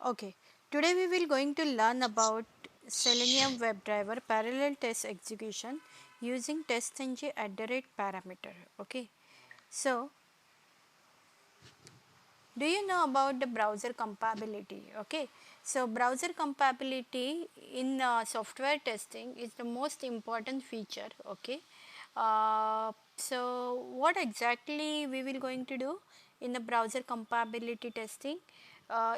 Okay, today we will going to learn about Selenium WebDriver parallel test execution using TestNG parameter. Okay, so do you know about the browser compatibility? Okay, so browser compatibility in software testing is the most important feature. Okay, so what exactly we will going to do in the browser compatibility testing?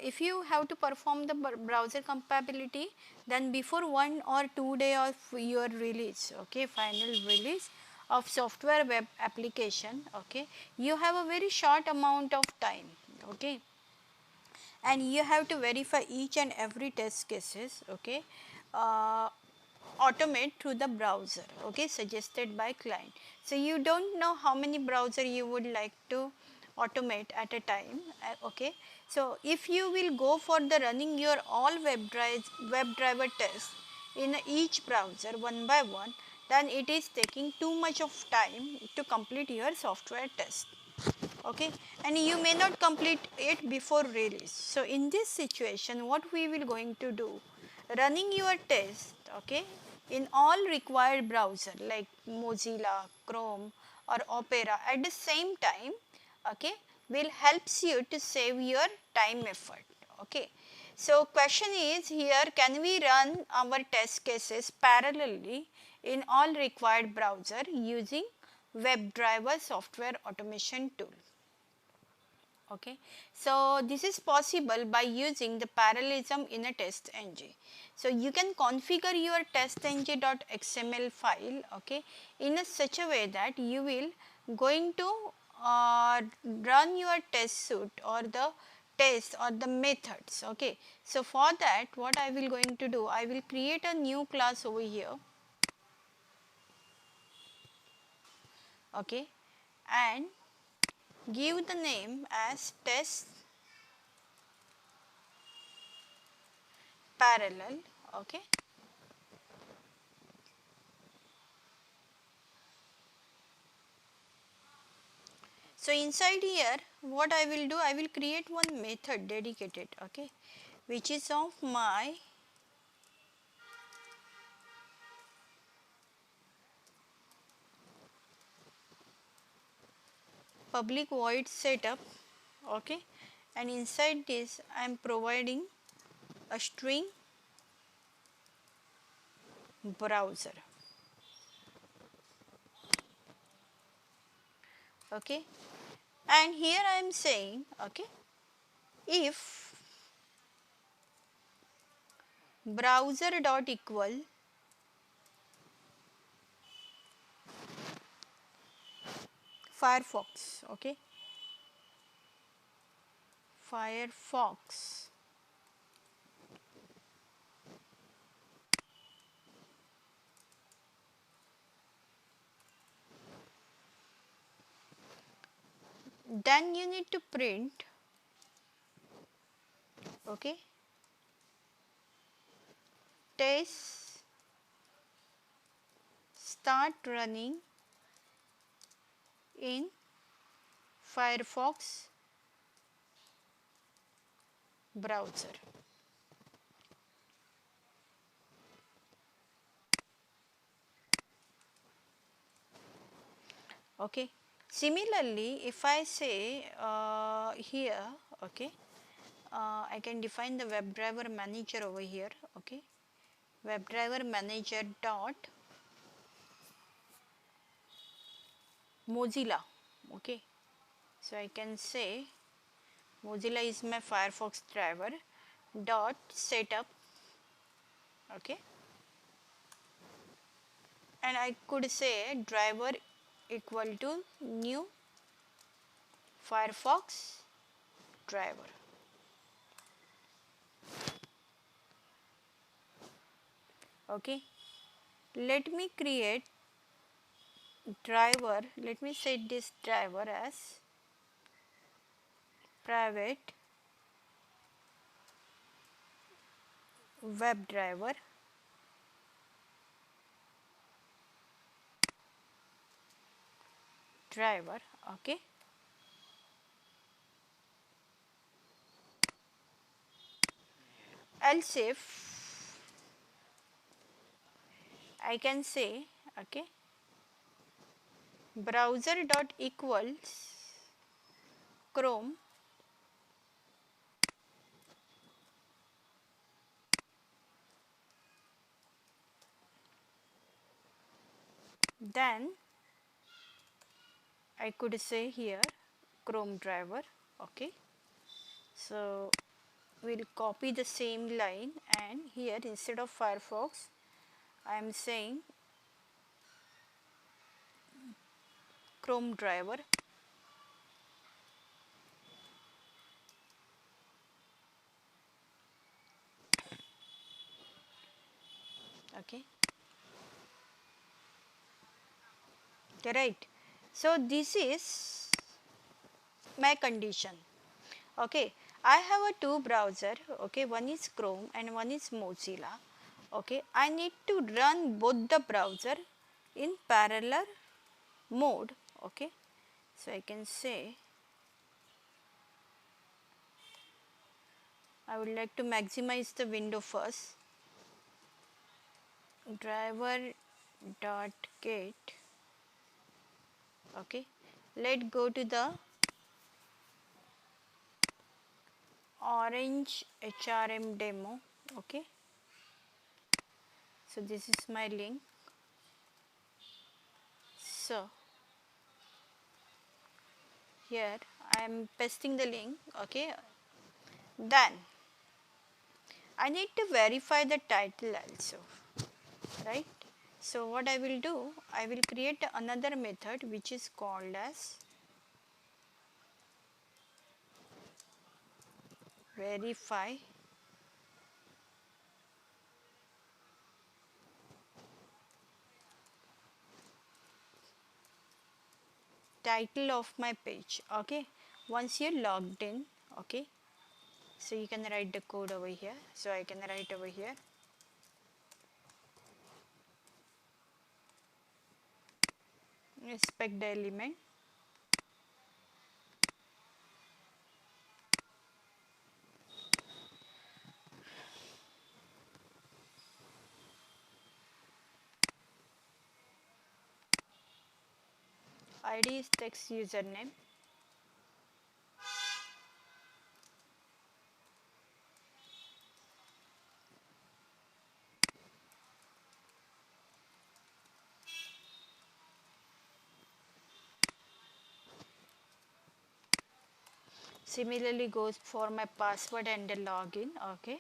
If you have to perform the browser compatibility, then before 1 or 2 day of your release, okay, final release of software web application, okay, you have a very short amount of time, okay, and you have to verify each and every test cases, okay, uh, automate through the browser, okay, suggested by client. So you don't know how many browser you would like to automate at a time, okay. So if you will go for the running your all web driver tests in each browser one by one, then it is taking too much of time to complete your software test, okay, and you may not complete it before release. So in this situation what we will going to do, running your test, okay, in all required browser like Mozilla, Chrome or Opera at the same time, okay, will helps you to save your time effort, okay. So question is here, can we run our test cases parallelly in all required browser using WebDriver software automation tool? Okay, so this is possible by using the parallelism in a TestNG. So you can configure your testng.xml file, okay, in a such a way that you will going to run your test suite or the test or the methods, okay. So for that what I will going to do, I will create a new class over here, okay, and give the name as test parallel, okay. So inside here what I will do, I will create one method dedicated, okay, which is of my public void setup, okay, and inside this I am providing a string browser, okay, and here I am saying, okay, if browser dot equal Firefox, okay, Firefox, then you need to print, okay, test start running in Firefox browser. Okay. Similarly, if I say here, okay, I can define the WebDriver manager over here, okay, WebDriver manager dot Mozilla, okay. So I can say Mozilla is my Firefox driver dot setup, okay, and I could say driver equal to new Firefox driver, okay. Let me create driver, let me set this driver as private web driver, okay. else if I can say, okay, browser dot equals Chrome then I could say here Chrome driver. Okay, so we'll copy the same line, and here instead of Firefox I am saying Chrome driver. Okay, right. So this is my condition. Okay, I have a two browser. Okay, one is Chrome and one is Mozilla. Okay, I need to run both the browser in parallel mode. Okay, so I can say I would like to maximize the window first. Driver dot get. Okay, let's go to the Orange HRM demo. Okay, so this is my link. So here I am pasting the link. Okay, then I need to verify the title also, right? So what I will do, I will create another method which is called as verify title of my page. Okay, once you're logged in, okay, so you can write the code over here. So I can write over here inspect the element. ID is text username. Similarly goes for my password and the login. Okay,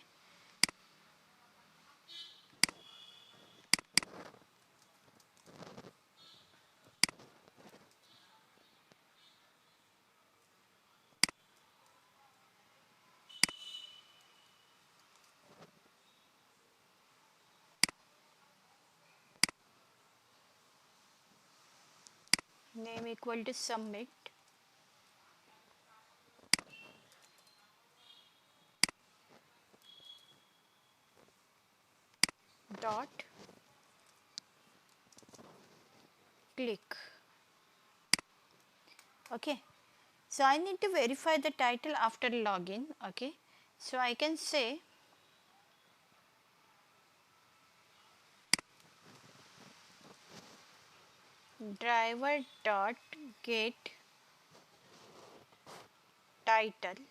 name equal to submit. Dot click. Okay, so I need to verify the title after login. Okay, so I can say driver dot get title.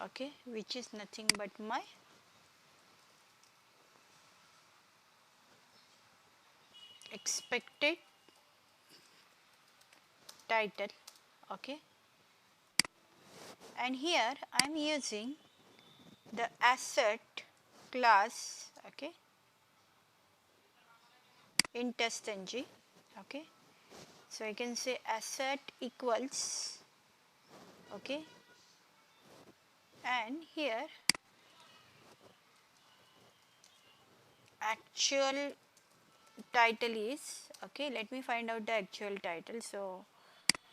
Okay, which is nothing but my expected title. Okay, and here I am using the asset class. Okay, in testng. Okay, so I can say asset equals. Okay, and here actual title is. Okay, let me find out the actual title. So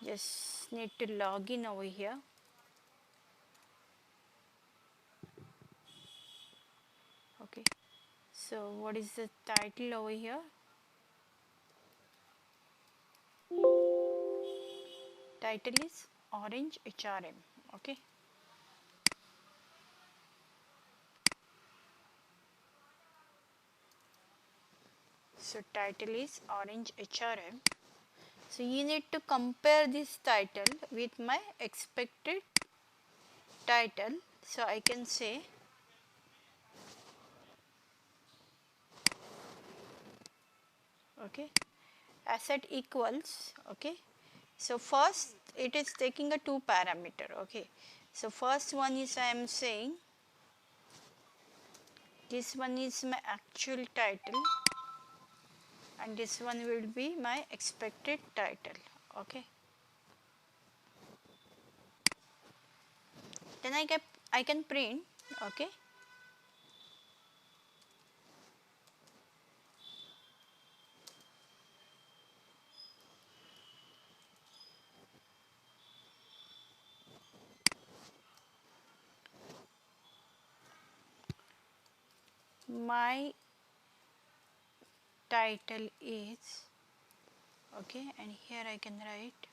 just need to log in over here. Okay, so what is the title over here? Title is Orange HRM. Okay, So title is Orange HRM. So you need to compare this title with my expected title. So I can say okay, asset equals okay. So first it is taking a two parameter. Okay, so first one is I am saying this one is my actual title and this one will be my expected title. Okay, then I can print. Okay, my title is okay, and here I can write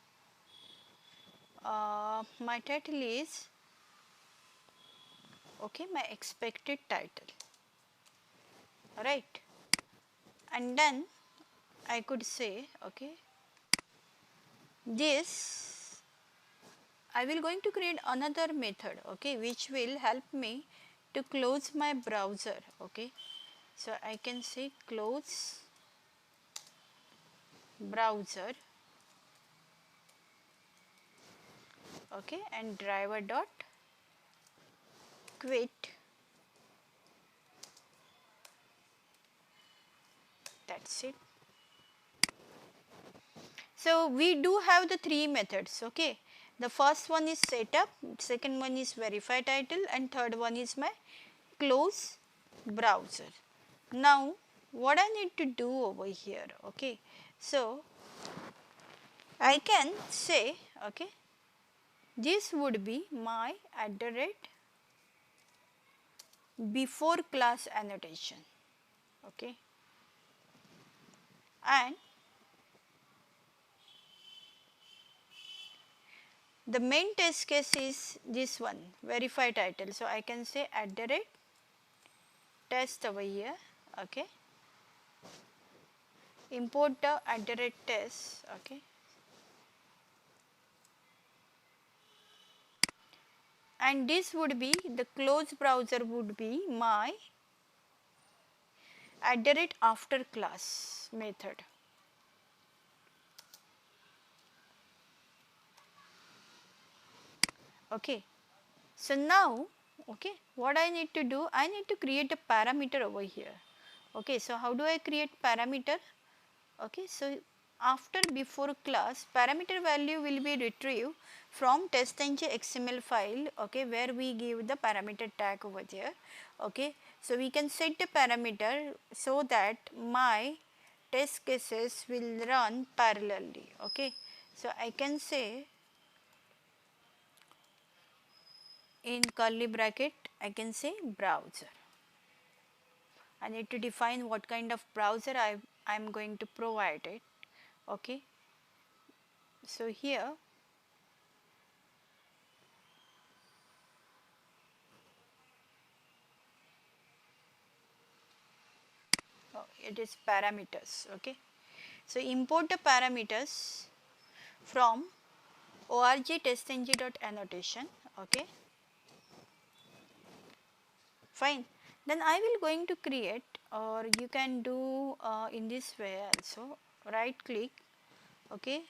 my title is okay, my expected title, right? And then I could say okay, this I will going to create another method okay, which will help me to close my browser. Okay, so I can say close browser okay, and driver dot quit. That's it. So we do have the three methods. Okay, the first one is setup, second one is verify title, and third one is my close browser. Now what I need to do over here? Okay, so I can say okay, this would be my @ before class annotation. Okay, and the main test case is this one, verify title. So I can say @ test over here. Okay, import the @ test. Okay, and this would be the close browser would be my @ after class method. Okay, so now okay, what I need to do, I need to create a parameter over here. Okay, so how do I create parameter? Okay, so after before class parameter value will be retrieved from test_ng XML file. Okay, where we give the parameter tag over there. Okay, so we can set the parameter so that my test cases will run parallelly. Okay, so I can say in curly bracket I can say browser. I need to define what kind of browser I am going to provide it. Okay, so here it is parameters. Okay, so import the parameters from org testng.annotation. Okay, fine. Then I will going to create, or you can do in this way also. Right click, okay,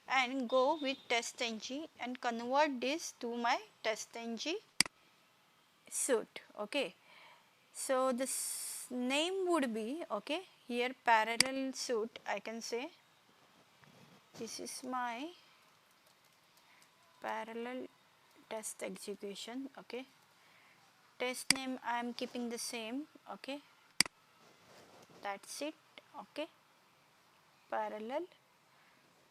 and go with testng and convert this to my testng suite. Okay, so this name would be okay, here parallel suite. I can say this is my parallel test execution. Okay, test name I am keeping the same. Okay, that's it. Okay, parallel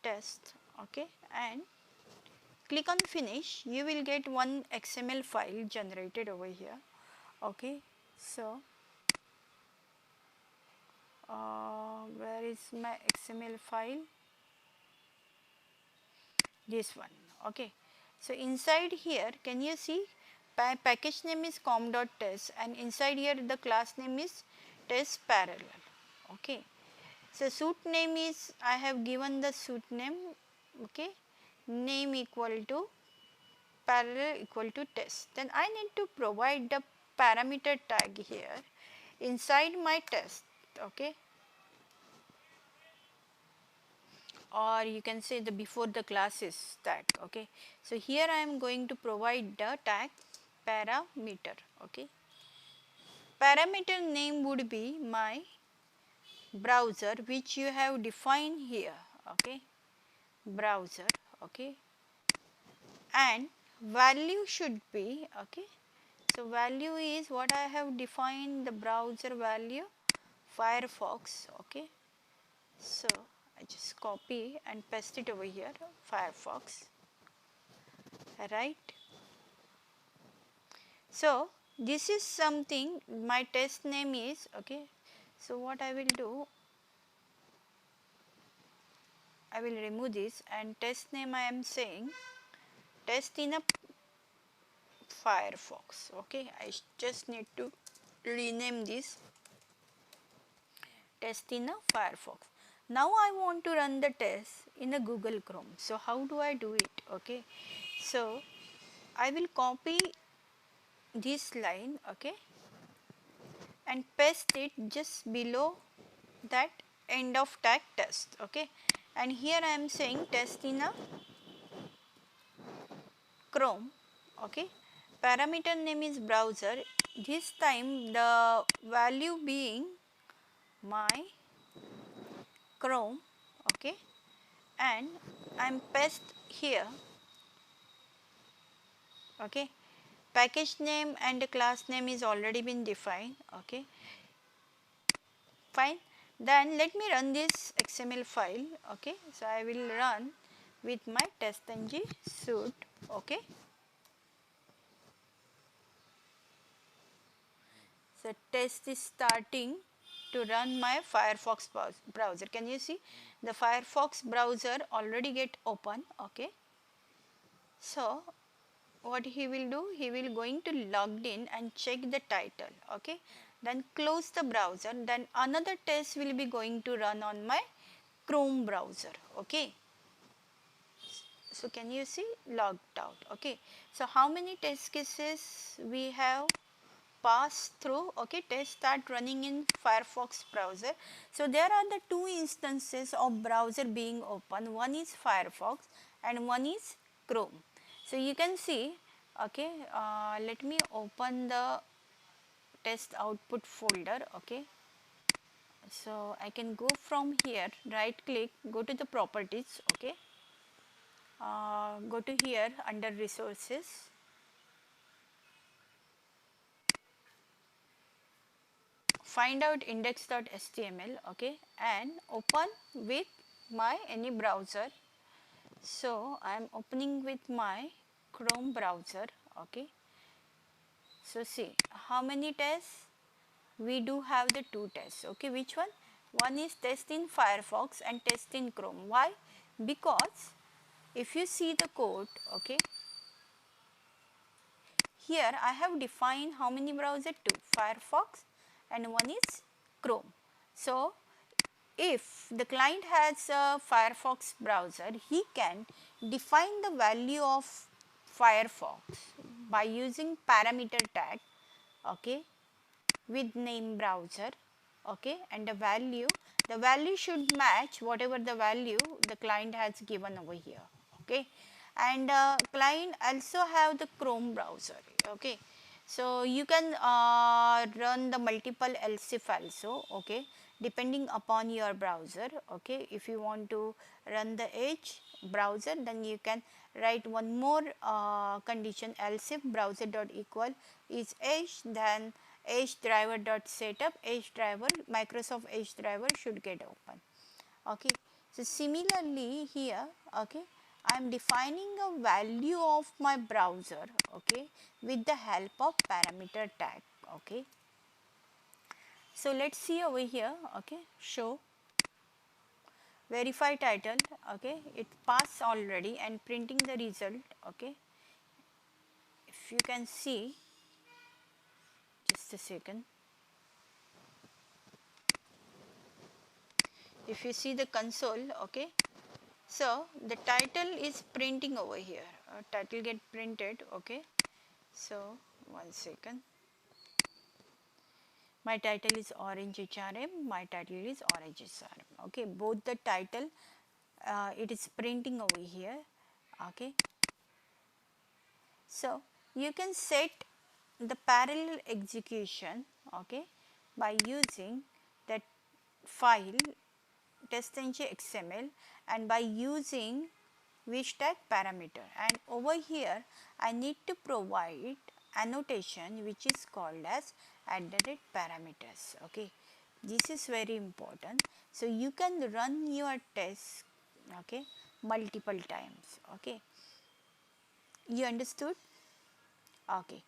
test. Okay, and click on finish. You will get one XML file generated over here. Okay, so where is my XML file? This one. Okay, so inside here can you see package name is com.test and inside here the class name is test parallel. Okay, So suit name is, I have given the suit name, okay, name equal to parallel equal to test. Then I need to provide the parameter tag here inside my test, okay, or you can say the before the classes tag, okay. So here I am going to provide the tag parameter, okay. Parameter name would be my browser which you have defined here, okay, browser, okay, and value should be, okay, so value is what I have defined, the browser value Firefox, okay. So I just copy and paste it over here, Firefox, right. So this is something my test name is, okay. So what I will do, I will remove this and test name I am saying test in a Firefox, okay. I just need to rename this test in a Firefox. Now I want to run the test in a Google Chrome. So how do I do it, okay. So I will copy this line, okay, and paste it just below that end of tag test, okay, and here I am saying test in a Chrome, okay, parameter name is browser, this time the value being my Chrome, okay, and I am paste here, okay, package name and the class name is already been defined, okay, fine. Then let me run this XML file, okay, so I will run with my testng suite, okay. So test is starting to run my Firefox browser. Can you see the Firefox browser already get open, okay. So what he will do, he will going to log in and check the title, okay, then close the browser, then another test will be going to run on my Chrome browser, okay. So can you see logged out, okay. So how many test cases we have pass through, okay, test start running in Firefox browser. So there are the two instances of browser being open, one is Firefox and one is Chrome. So you can see, okay, let me open the test output folder, okay. So I can go from here, right click, go to the properties, okay, go to here under resources, find out index.html, okay, and open with my any browser. So I am opening with my Chrome browser, okay. So see how many tests we do have, the two tests, okay. Which one? One is test in Firefox and test in Chrome. Why? Because if you see the code, okay, here I have defined how many browser, two, Firefox and one is Chrome. So if the client has a Firefox browser, he can define the value of Firefox by using parameter tag, okay, with name browser, okay, and the value should match whatever the value the client has given over here, okay. And client also have the Chrome browser, okay. So you can run the multiple else if also, okay, depending upon your browser, okay. If you want to run the Edge browser, then you can write one more condition, else if browser dot equal is Edge, then Edge driver dot setup, Edge driver, Microsoft Edge driver should get open, okay. So similarly here, okay, I am defining a value of my browser, okay, with the help of parameter tag, okay. So let's see over here, okay, show verify title, okay, it passed already and printing the result, okay. If you can see, just a second, if you see the console, okay, so the title is printing over here, title get printed, okay. So one second, my title is Orange HRM, my title is Orange HRM, okay, both the title it is printing over here, okay. So you can set the parallel execution, okay, by using that file test.xml and by using vtag parameter, and over here I need to provide annotation which is called as @parameters, okay. This is very important. So you can run your test, okay, multiple times, okay. You understood? Okay.